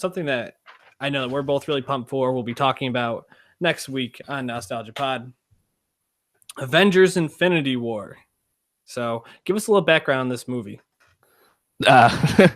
something that I know that we're both really pumped for. We'll be talking about next week on Nostalgia Pod. Avengers Infinity War. So give us a little background on this movie. I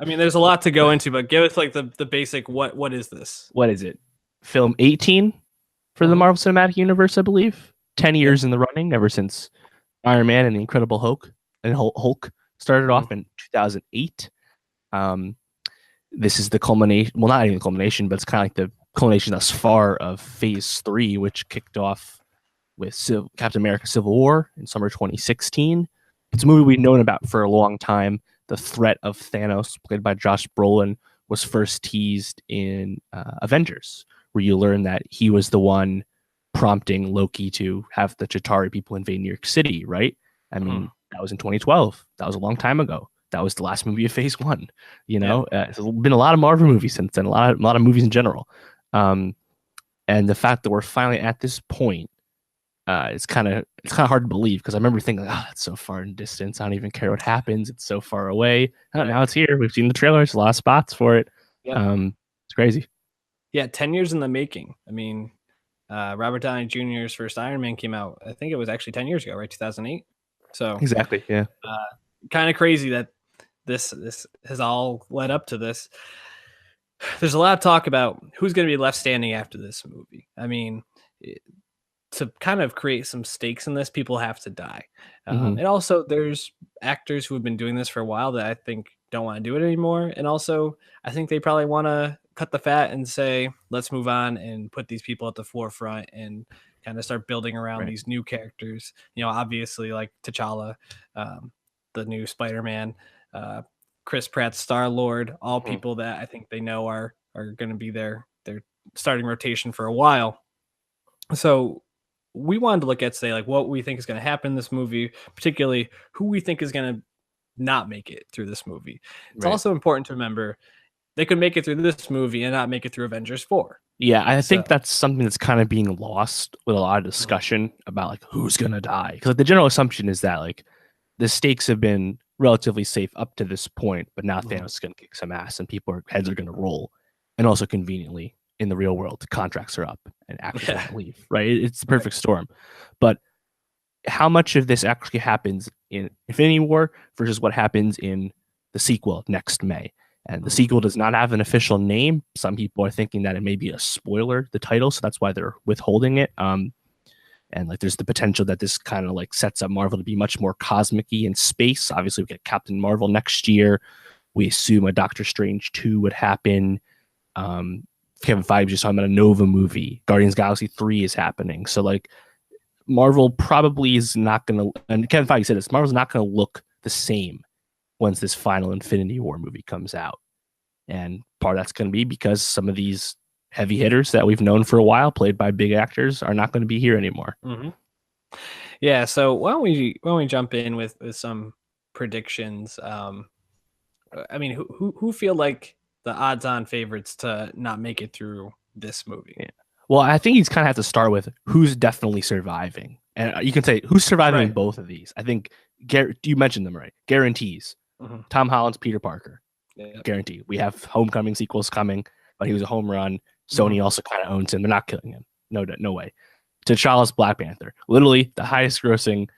mean, there's a lot to go into, but give us like the basic, what is this? What is it? Film 18 for the Marvel Cinematic Universe, I believe. 10 years in the running, ever since Iron Man and the Incredible Hulk started off in 2008. This is the culmination, well, not even the culmination, but it's kind of like the culmination thus far of Phase 3, which kicked off with Captain America Civil War in summer 2016. It's a movie we've known about for a long time. The threat of Thanos, played by Josh Brolin, was first teased in Avengers, where you learn that he was the one prompting Loki to have the Chitauri people invade New York City, right? I mean, that was in 2012. That was a long time ago. That was the last movie of Phase 1. You know, there's been a lot of Marvel movies since then, a lot of movies in general. And the fact that we're finally at this point, it's kind of hard to believe, because I remember thinking, that's so far in distance. I don't even care what happens. It's so far away. Now it's here. We've seen the trailers, a lot of spots for it. It's crazy. Yeah, 10 years in the making. I mean, Robert Downey Jr.'s first Iron Man came out, I think it was actually 10 years ago, right? 2008. So exactly, yeah. Kind of crazy that this has all led up to this. There's a lot of talk about who's going to be left standing after this movie. I mean, to kind of create some stakes in this, people have to die. And also there's actors who have been doing this for a while that I think don't want to do it anymore. And also I think they probably want to cut the fat and say, let's move on and put these people at the forefront and kind of start building around these new characters. You know, obviously like T'Challa, the new Spider-Man, Chris Pratt's Star-Lord, all people that I think they know are going to be their starting rotation for a while. So we wanted to look at, say, like what we think is going to happen in this movie, particularly who we think is going to not make it through this movie. It's also important to remember they could make it through this movie and not make it through Avengers 4. Yeah, I think that's something that's kind of being lost with a lot of discussion about like who's going to die. Because like, the general assumption is that like the stakes have been relatively safe up to this point, but now Thanos is going to kick some ass and heads are going to roll. And also conveniently, in the real world, the contracts are up and actors leave, right? It's the perfect storm. But how much of this actually happens in Infinity War versus what happens in the sequel next May? And the sequel does not have an official name. Some people are thinking that it may be a spoiler, the title, so that's why they're withholding it. And like there's the potential that this kind of like sets up Marvel to be much more cosmic-y in space. Obviously, we get Captain Marvel next year. We assume a Doctor Strange 2 would happen. Kevin Feige just talking about a Nova movie. Guardians of the Galaxy 3 is happening. So like Marvel probably is not going to, and Kevin Feige said this, Marvel's not going to look the same once this final Infinity War movie comes out. And part of that's going to be because some of these heavy hitters that we've known for a while, played by big actors, are not going to be here anymore. Yeah, so why don't we jump in with some predictions? I mean, who feel like the odds-on favorites to not make it through this movie? Yeah. Well, I think he's kind of have to start with who's definitely surviving. And you can say who's surviving in both of these. I think you mentioned them right. Guarantees. Tom Holland's Peter Parker. Guaranteed. We have Homecoming sequels coming, but he was a home run. Sony also kind of owns him. They're not killing him. No way. T'Challa's Black Panther. Literally the highest grossing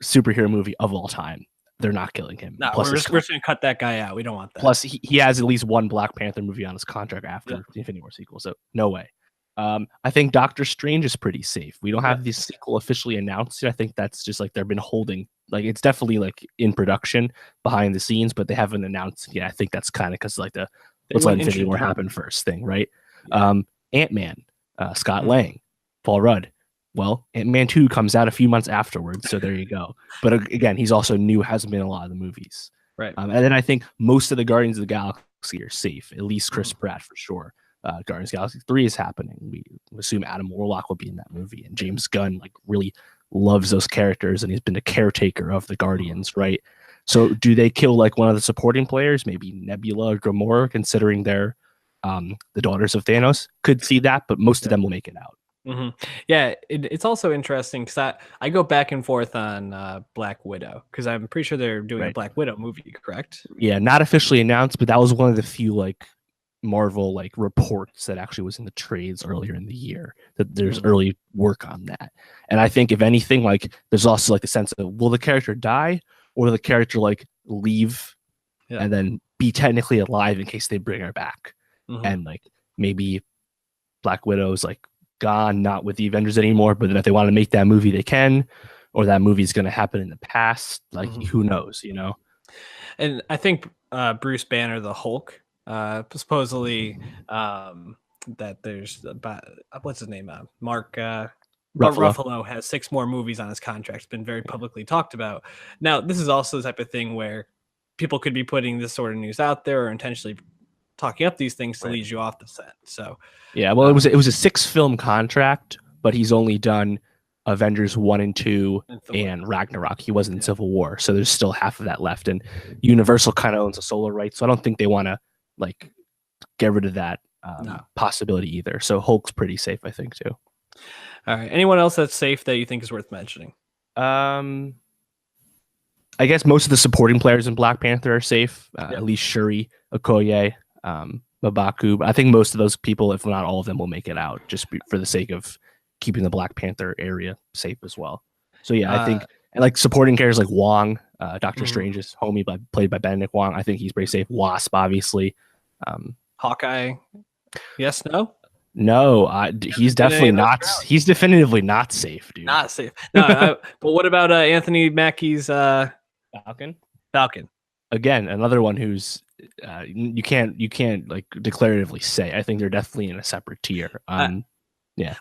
superhero movie of all time. They're not killing him. No, we're just going to cut that guy out. We don't want that. Plus, he has at least one Black Panther movie on his contract after the Infinity War sequel, so no way. I think Doctor Strange is pretty safe. We don't have the sequel officially announced yet. I think that's just like they've been holding. Like it's definitely like in production behind the scenes, but they haven't announced yet. I think that's kind of because like let's let Infinity War happen first thing, right? Ant-Man, Scott Lang, Paul Rudd. Well, Ant-Man 2 comes out a few months afterwards, so there you go. But again, he's also new, hasn't been in a lot of the movies. Right. And then I think most of the Guardians of the Galaxy are safe, at least Chris Pratt for sure. Guardians of the Galaxy 3 is happening. We assume Adam Warlock will be in that movie, and James Gunn like really loves those characters, and he's been a caretaker of the Guardians, right? So do they kill like one of the supporting players, maybe Nebula or Gamora, considering they're the daughters of Thanos? Could see that, but most of them will make it out. Yeah, it's also interesting because I go back and forth on Black Widow because I'm pretty sure they're doing a Black Widow movie, correct? Yeah, not officially announced, but that was one of the few like Marvel like reports that actually was in the trades earlier in the year that there's early work on that. And I think if anything, like there's also like the sense of will the character die or will the character like leave and then be technically alive in case they bring her back. And like maybe Black Widow's like gone, not with the Avengers anymore, but then if they want to make that movie, they can, or that movie is going to happen in the past. Like who knows, you know? And I think Bruce Banner, the Hulk, supposedly that there's about what's his name, Mark Ruffalo has 6 more movies on his contract. It's been very publicly talked about. Now, this is also the type of thing where people could be putting this sort of news out there or intentionally talking up these things to lead you off the set. So yeah, well, it was a 6-film contract, but he's only done Avengers 1 and 2 and Ragnarok. He wasn't in Civil War, so there's still half of that left. And Universal kind of owns the solo rights, so I don't think they want to like get rid of that possibility either. So Hulk's pretty safe, I think, too. All right. Anyone else that's safe that you think is worth mentioning? I guess most of the supporting players in Black Panther are safe. At least Shuri, Okoye, M'Baku. I think most of those people, if not all of them, will make it out just for the sake of keeping the Black Panther area safe as well. So yeah, I think and like supporting characters like Wong, Doctor Strange's homie, played by Benedict Wong. I think he's pretty safe. Wasp, obviously. Hawkeye. Yes, no. No, he's definitely not. He's definitively not safe, dude. Not safe. No, but what about Anthony Mackie's Falcon? Falcon. Again, another one who's you can't like declaratively say. I think they're definitely in a separate tier. Yeah.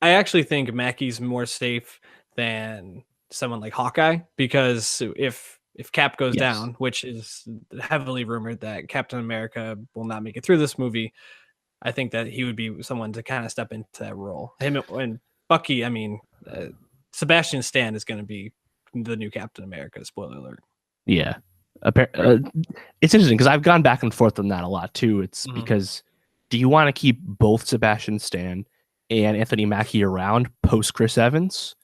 I actually think Mackie's more safe than someone like Hawkeye because if Cap goes down, which is heavily rumored that Captain America will not make it through this movie, I think that he would be someone to kind of step into that role. Him and Bucky, I mean, Sebastian Stan is going to be the new Captain America. Spoiler alert. Yeah. It's interesting because I've gone back and forth on that a lot too. It's because do you want to keep both Sebastian Stan and Anthony Mackie around post Chris Evans?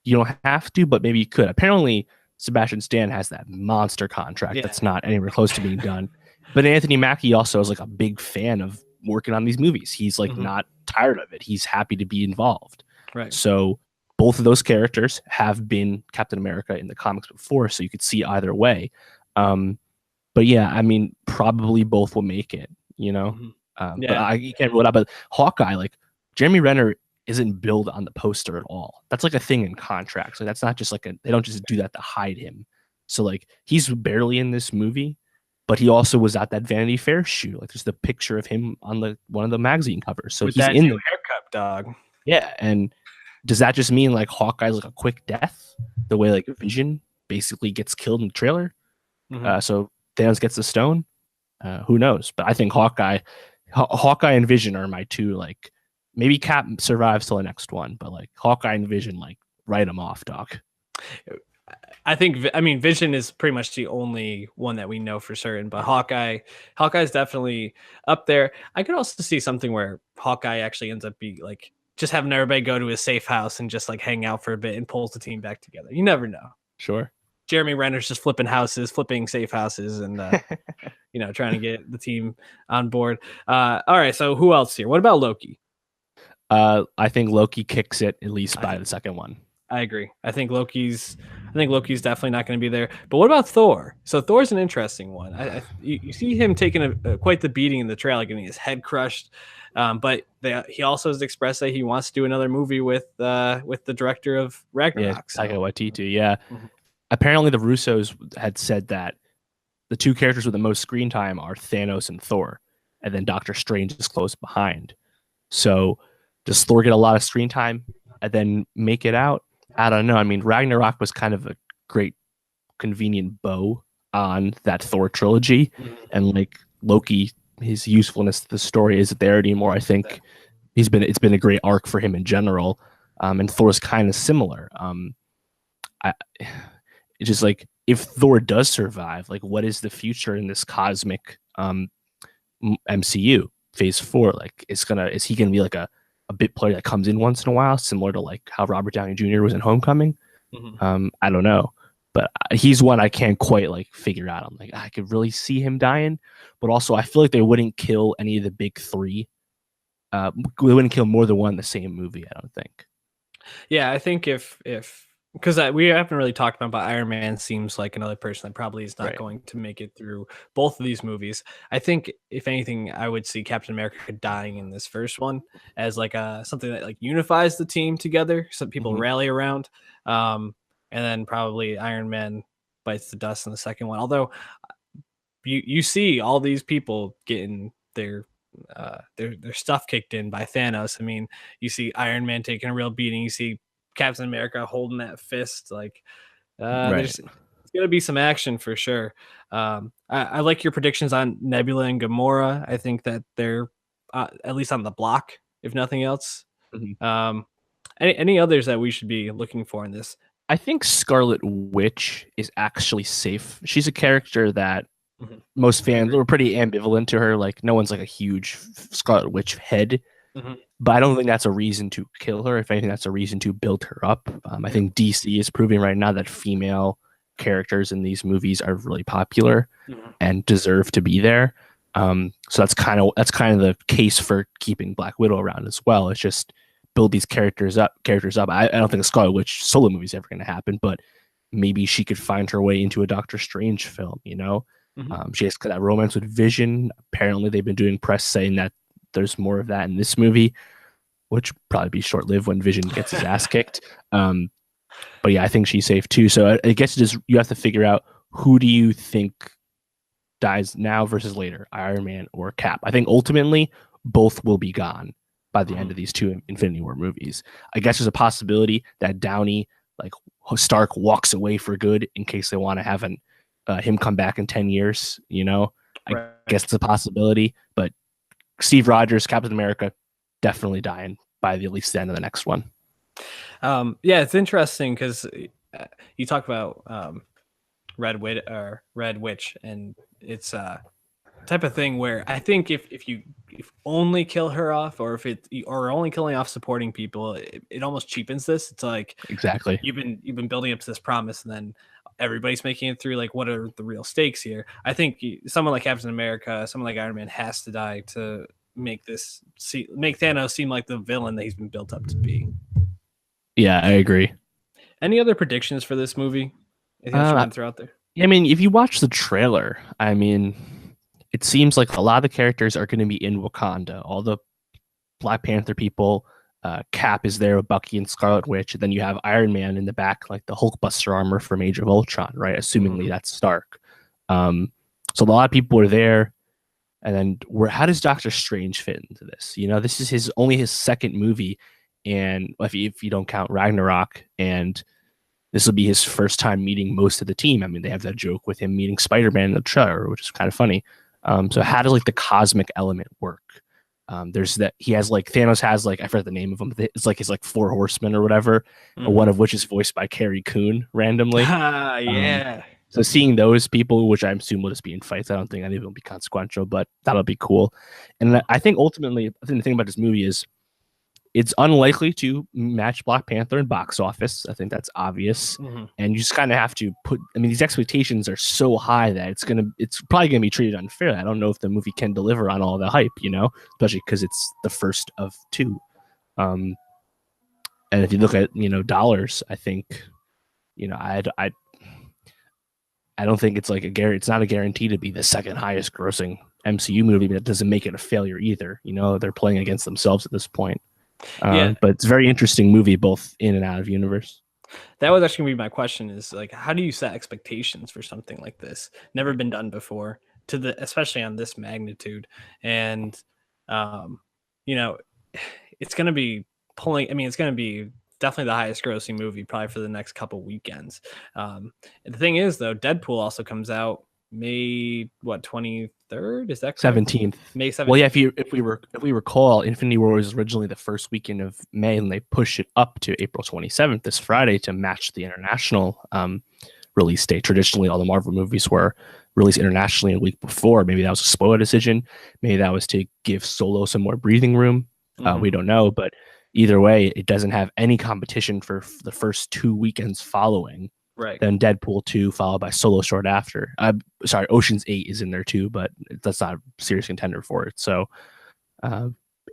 You don't have to, but maybe you could. Apparently, Sebastian Stan has that monster contract that's not anywhere close to being done. But Anthony Mackie also is like a big fan of working on these movies. He's like not tired of it. He's happy to be involved. Right. So both of those characters have been Captain America in the comics before, so you could see either way. But yeah, I mean, probably both will make it, you know? But you can't rule it out. But Hawkeye, like, Jeremy Renner isn't billed on the poster at all. That's like a thing in contracts. Like, that's not just like they don't just do that to hide him. So like, he's barely in this movie, but he also was at that Vanity Fair shoot. Like, there's the picture of him on one of the magazine covers. So with he's that in new haircut, dog. Yeah, and does that just mean like Hawkeye's like a quick death, the way like Vision basically gets killed in the trailer? So Thanos gets the stone. Who knows? But I think Hawkeye and Vision are my two. Like, maybe Cap survives till the next one, but like Hawkeye and Vision, like, write them off, Doc. I mean, Vision is pretty much the only one that we know for certain, but Hawkeye's definitely up there. I could also see something where Hawkeye actually ends up being like just having everybody go to his safe house and just like hang out for a bit and pulls the team back together. You never know. Sure. Jeremy Renner's just flipping safe houses and, trying to get the team on board. All right. So who else here? What about Loki? I think Loki kicks it at least by the second one. I agree. I think Loki's definitely not going to be there. But what about Thor? So Thor's an interesting one. You see him taking quite the beating in the trailer, getting his head crushed. But he also has expressed that he wants to do another movie with the director of Ragnarok. Taika Waititi. Yeah. Apparently, the Russos had said that the two characters with the most screen time are Thanos and Thor, and then Doctor Strange is close behind. So does Thor get a lot of screen time and then make it out? I don't know. I mean, Ragnarok was kind of a great, convenient bow on that Thor trilogy, and like Loki, his usefulness to the story isn't there anymore. I think it's been a great arc for him in general, and Thor's kind of similar. It's just like if Thor does survive, like what is the future in this cosmic MCU Phase 4? Like, is he gonna be like a bit player that comes in once in a while, similar to like how Robert Downey Jr. was in Homecoming? I don't know, But he's one I can't quite like figure out. I'm like, I could really see him dying, but also I feel like they wouldn't kill any of the big three. They wouldn't kill more than one in the same movie, I don't think. Yeah, I think if because we haven't really talked about, but Iron Man seems like another person that probably is not Right. going to make it through both of these movies. I think if anything, I would see Captain America dying in this first one as like something that like unifies the team together, so people Mhm. rally around, and then probably Iron Man bites the dust in the second one. Although you see all these people getting their stuff kicked in by Thanos. I mean, you see Iron Man taking a real beating. You see Captain America holding that fist. Like, Right. there's gonna be some action for sure. I like your predictions on Nebula and Gamora. I think that they're at least on the block, if nothing else. Mhm. Um, any others that we should be looking for in this? I think Scarlet Witch is actually safe. She's a character that Mhm. most I fans agree. were pretty ambivalent to her. Like, no one's like a huge Scarlet Witch head, Mhm. but I don't think that's a reason to kill her. If anything, that's a reason to build her up. I Yeah. think DC is proving right now that female characters in these movies are really popular Mhm. and deserve to be there. So that's kind of the case for keeping Black Widow around as well. It's just build these characters up. I don't think a Scarlet Witch solo movie is ever going to happen, but maybe she could find her way into a Doctor Strange film. Mhm. She has that romance with Vision. Apparently, they've been doing press saying that there's more of that in this movie, which will probably be short lived when Vision gets his ass kicked. But yeah, I think she's safe too. So I guess just you have to figure out who do you think dies now versus later, Iron Man or Cap. I think ultimately both will be gone by the end Mhm. of these two Infinity War movies. I guess there's a possibility that Downey, like Stark, walks away for good in case they want to have him come back in 10 years. I Right. guess it's a possibility, but Steve Rogers, Captain America, definitely dying by at least the end of the next one. Yeah, it's interesting because you talk about Red Witch, and it's type of thing where I think if only kill her off, or if it or only killing off supporting people, it almost cheapens this. It's like Exactly. you've been building up to this promise, and then everybody's making it through. Like, what are the real stakes here? I think someone like Captain America, someone like Iron Man has to die to make make Thanos seem like the villain that he's been built up to be. Yeah, I agree. Any other predictions for this movie? Anything else you Uh, want to throw out there? I mean, if you watch the trailer, I mean, it seems like a lot of the characters are going to be in Wakanda. All the Black Panther people, Cap is there with Bucky and Scarlet Witch. And then you have Iron Man in the back, like the Hulkbuster armor from Age of Ultron, right? Assumingly Mhm. that's Stark. So a lot of people are there. And then how does Doctor Strange fit into this? This is only his second movie, and if you don't count Ragnarok, and this will be his first time meeting most of the team. I mean, they have that joke with him meeting Spider-Man in the trailer, which is kind of funny. So how does like the cosmic element work? There's that he has like Thanos has like I forget the name of them. It's like his like four horsemen or whatever, Mhm. one of which is voiced by Carrie Coon randomly. Ah, Um, yeah. so seeing those people, which I assume will just be in fights, I don't think any of them will be consequential, but that'll be cool. And I think ultimately, I think the thing about this movie is it's unlikely to match Black Panther in box office. I think that's obvious. Mhm. And you just kind of have to these expectations are so high that it's probably gonna be treated unfairly. I don't know if the movie can deliver on all the hype, especially because it's the first of two. Um, and if you look at dollars, I think I don't think it's like it's not a guarantee to be the second highest grossing MCU movie, but it doesn't make it a failure either. They're playing against themselves at this point. Yeah, But it's a very interesting movie, both in and out of universe. that was actually gonna be my question. Is like, how do you set expectations for something like this? Never been done before, especially on this magnitude, and um, you know, it's gonna be pulling. I mean, it's gonna be definitely the highest grossing movie probably for the next couple weekends. The thing is, though, Deadpool also comes out May 23rd. Is that correct? 17th. May Well, yeah, 17th. if we recall, Infinity War was originally the first weekend of May, and they pushed it up to April 27th, this Friday, to match the international release date. Traditionally, all the Marvel movies were released internationally a week before. Maybe that was a spoiler decision. Maybe that was to give Solo some more breathing room. Mhm. We don't know, but either way, it doesn't have any competition for the first 2 weekends following. Right. Then Deadpool 2, followed by Solo short after. Sorry, Ocean's 8 is in there too, but that's not a serious contender for it. So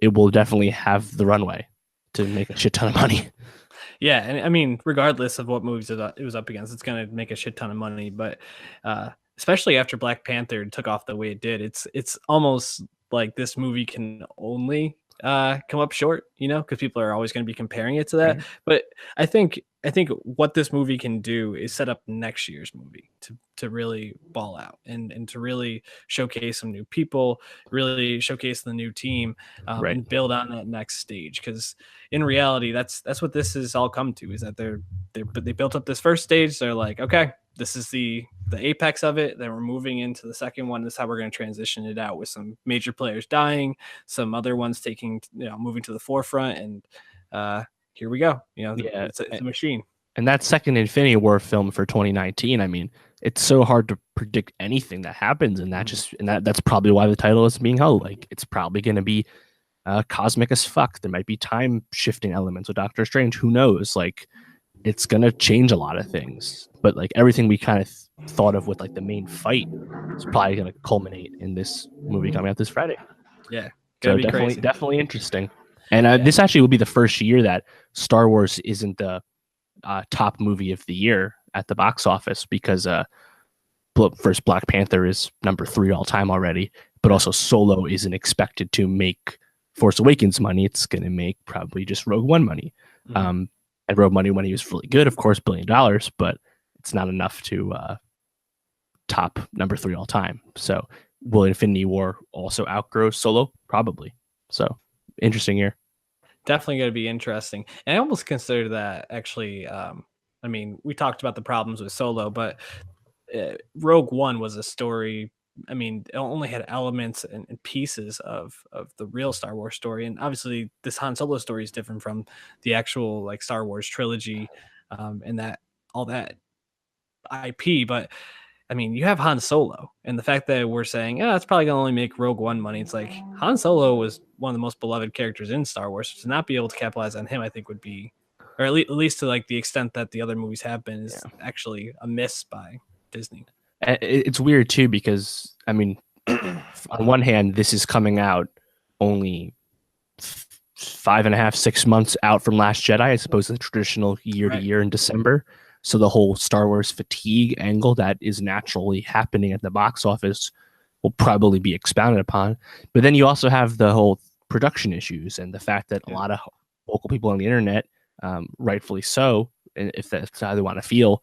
it will definitely have the runway to make a shit ton of money. Yeah, and I mean, regardless of what movies it was up against, it's going to make a shit ton of money. But especially after Black Panther took off the way it did, it's almost like this movie can only come up short, you know, because people are always going to be comparing it to that. Right. But I think what this movie can do is set up next year's movie to really ball out and to really showcase some new people, really showcase the new team, Right. and build on that next stage. Because in reality, that's what this has all come to, is that they built up this first stage. They're like, okay, this is the apex of it. Then we're moving into the second one. This is how we're going to transition it out, with some major players dying, some other ones moving to the forefront, and here we go. You know, Yeah, it's a machine. and that second Infinity War film for 2019, I mean, it's so hard to predict anything that happens, and that's probably why the title is being held. Like, it's probably going to be cosmic as fuck. There might be time shifting elements with Doctor Strange. Who knows? Like, it's gonna change a lot of things. But like everything we kind of thought of with like the main fight is probably gonna culminate in this movie coming out this Friday. Yeah, So be crazy. Definitely interesting. And this actually will be the first year that Star Wars isn't the top movie of the year at the box office, because first Black Panther is number 3 all time already, but also Solo isn't expected to make Force Awakens money. It's going to make probably just Rogue One money. Mm-hmm. And Rogue Money was really good, of course, $1 billion, but it's not enough to top number 3 all time. So will Infinity War also outgrow Solo? Probably. So interesting year. Definitely going to be interesting. And I almost consider that actually, I mean, we talked about the problems with Solo, but Rogue One was a story. I mean, it only had elements and pieces of the real Star Wars story. And obviously this Han Solo story is different from the actual like Star Wars trilogy, and that all that IP. But I mean, you have Han Solo, and the fact that we're saying, it's probably going to only make Rogue One money. It's like Han Solo was one of the most beloved characters in Star Wars. To not be able to capitalize on him, I think would be, or at least to like the extent that the other movies have been, is actually a miss by Disney. It's weird too, because I mean, on one hand, this is coming out only 5.5, 6 months out from Last Jedi. I suppose the traditional year to year in December. So the whole Star Wars fatigue angle that is naturally happening at the box office will probably be expounded upon. But then you also have the whole production issues and the fact that a lot of local people on the internet, rightfully so, and if that's how they want to feel,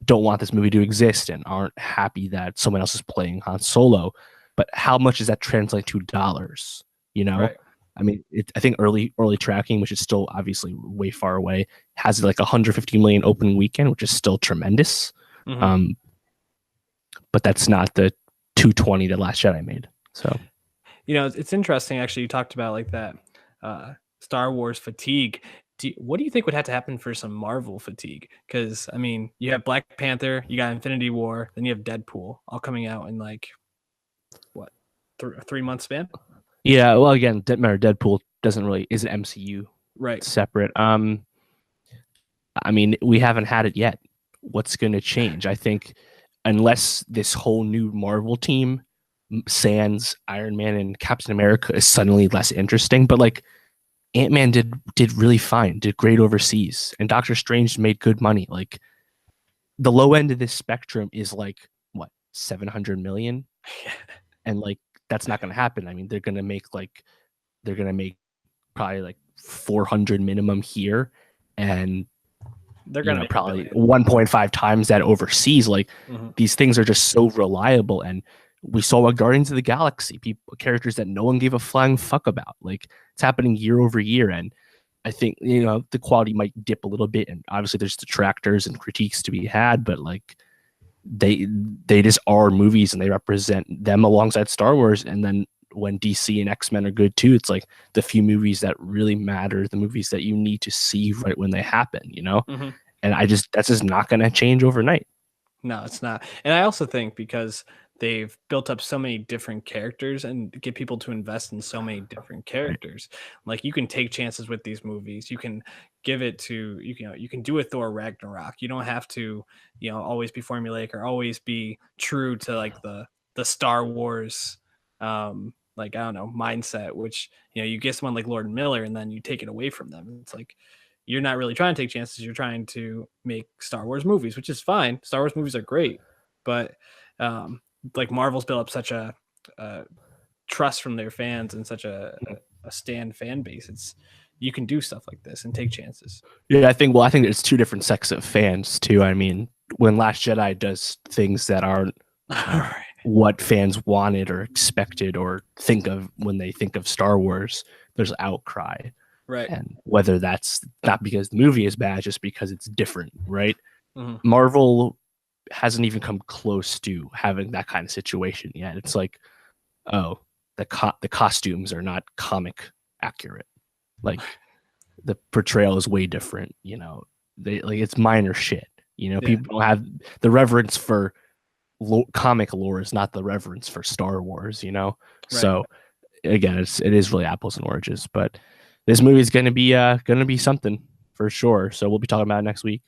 don't want this movie to exist and aren't happy that someone else is playing Han Solo. But how much does that translate to dollars? You know? Right. I mean, I think early tracking, which is still obviously way far away, has like 150 million opening weekend, which is still tremendous. Mm-hmm. But that's not the 220 that Last Jedi made. So, it's interesting. Actually, you talked about like that Star Wars fatigue. What do you think would have to happen for some Marvel fatigue? Because I mean, you have Black Panther, you got Infinity War, then you have Deadpool, all coming out in like what, 3 month span? Yeah, well, again, Deadpool isn't MCU separate. I mean, we haven't had it yet. What's going to change? I think unless this whole new Marvel team, sans Iron Man and Captain America, is suddenly less interesting, but like Ant-Man did really fine, did great overseas, and Doctor Strange made good money. Like the low end of this spectrum is like what, 700 million, and like that's not going to happen. I mean, they're going to make probably like 400 minimum here, and they're going to probably 1.5 times that overseas. Like these things are just so reliable, and we saw what Guardians of the Galaxy, characters that no one gave a flying fuck about. Like it's happening year over year, and I think the quality might dip a little bit, and obviously there's detractors and critiques to be had, but like they just are movies, and they represent them alongside Star Wars. And then when DC and X-Men are good too, it's like the few movies that really matter, the movies that you need to see right when they happen, and that's just not going to change overnight. No, it's not. And I also think because they've built up so many different characters and get people to invest in so many different characters. Like you can take chances with these movies. You can give it to you can do a Thor Ragnarok. You don't have to, always be formulaic or always be true to like the Star Wars like I don't know, mindset, which you get someone like Lord Miller and then you take it away from them. It's like you're not really trying to take chances, you're trying to make Star Wars movies, which is fine. Star Wars movies are great, but like Marvel's built up such a trust from their fans and such a stand fan base. It's you can do stuff like this and take chances. Yeah, I think there's two different sects of fans too. I mean, when Last Jedi does things that aren't what fans wanted or expected or think of when they think of Star Wars, there's outcry. Right. And whether that's not because the movie is bad, just because it's different, right? Mm-hmm. Marvel hasn't even come close to having that kind of situation yet. It's like, oh, the costumes are not comic accurate. Like the portrayal is way different. It's minor shit. People don't have the reverence for comic lore is not the reverence for Star Wars. Right. So again, it is really apples and oranges. But this movie is going to be something for sure. So we'll be talking about it next week.